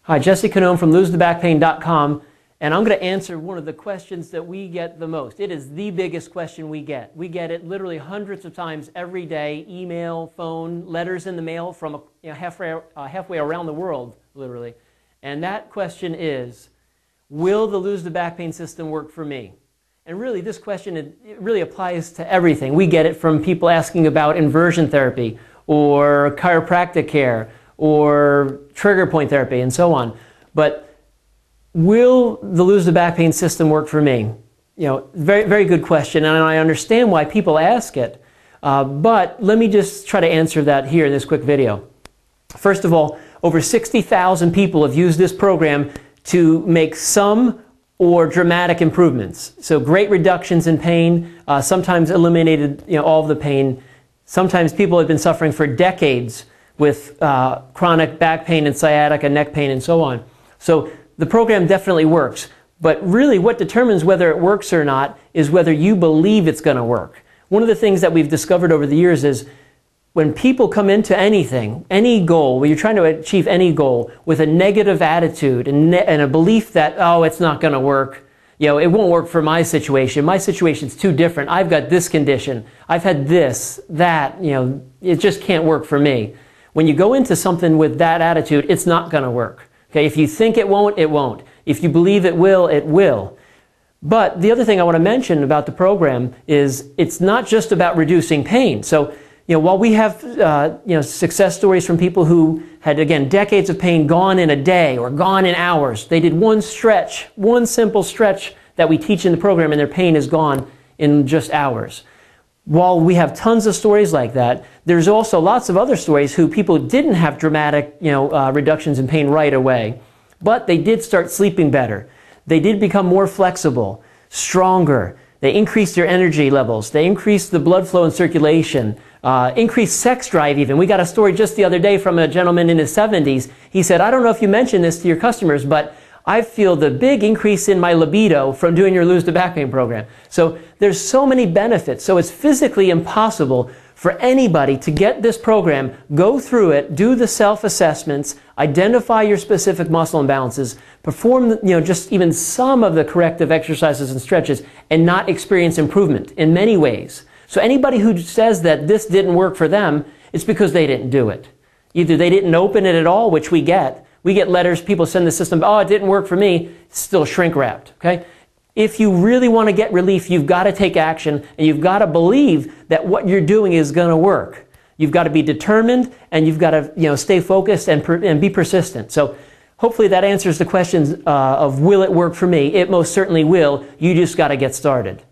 Hi, Jesse Canome from LoseTheBackPain.com, and I'm going to answer one of the questions that we get the most. It is the biggest question we get. We get it literally hundreds of times every day, email, phone, letters in the mail from halfway around the world, literally. And that question is, will the Lose the Back Pain system work for me? And really, this question, it really applies to everything. We get it from people asking about inversion therapy, or chiropractic care, or trigger point therapy, and so on. But will the Lose the Back Pain system work for me? You know, very, very good question, and I understand why people ask it. But let me just try to answer that here in this quick video. First of all, over 60,000 people have used this program to make some or dramatic improvements. So great reductions in pain, sometimes eliminated all of the pain. Sometimes people have been suffering for decades with chronic back pain and sciatica, neck pain, and so on. So the program definitely works. But really what determines whether it works or not is whether you believe it's going to work. One of the things that we've discovered over the years is when people come into anything, any goal, when you're trying to achieve any goal with a negative attitude and a belief that, oh, it's not going to work, it won't work for my situation. My situation's too different. I've got this condition. I've had this, that, it just can't work for me. When you go into something with that attitude, it's not going to work. Okay? If you think it won't, it won't. If you believe it will, it will. But the other thing I want to mention about the program is it's not just about reducing pain. So, while we have success stories from people who had, again, decades of pain gone in a day or gone in hours, they did one stretch, one simple stretch that we teach in the program, and their pain is gone in just hours. While we have tons of stories like that, there's also lots of other stories who people didn't have dramatic reductions in pain right away, but they did start sleeping better. They did become more flexible, stronger. They increased their energy levels. They increased the blood flow and circulation, increased sex drive even. We got a story just the other day from a gentleman in his 70s. He said, I don't know if you mentioned this to your customers, but I feel the big increase in my libido from doing your Lose the Back Pain program. So there's so many benefits. So it's physically impossible for anybody to get this program, go through it, do the self-assessments, identify your specific muscle imbalances, perform just even some of the corrective exercises and stretches, and not experience improvement in many ways. So anybody who says that this didn't work for them, it's because they didn't do it. Either they didn't open it at all, which we get. We get letters, people send the system, oh, it didn't work for me, it's still shrink wrapped, okay? If you really want to get relief, you've got to take action, and you've got to believe that what you're doing is going to work. You've got to be determined, and you've got to stay focused and be persistent. So hopefully that answers the questions of will it work for me? It most certainly will. You just got to get started.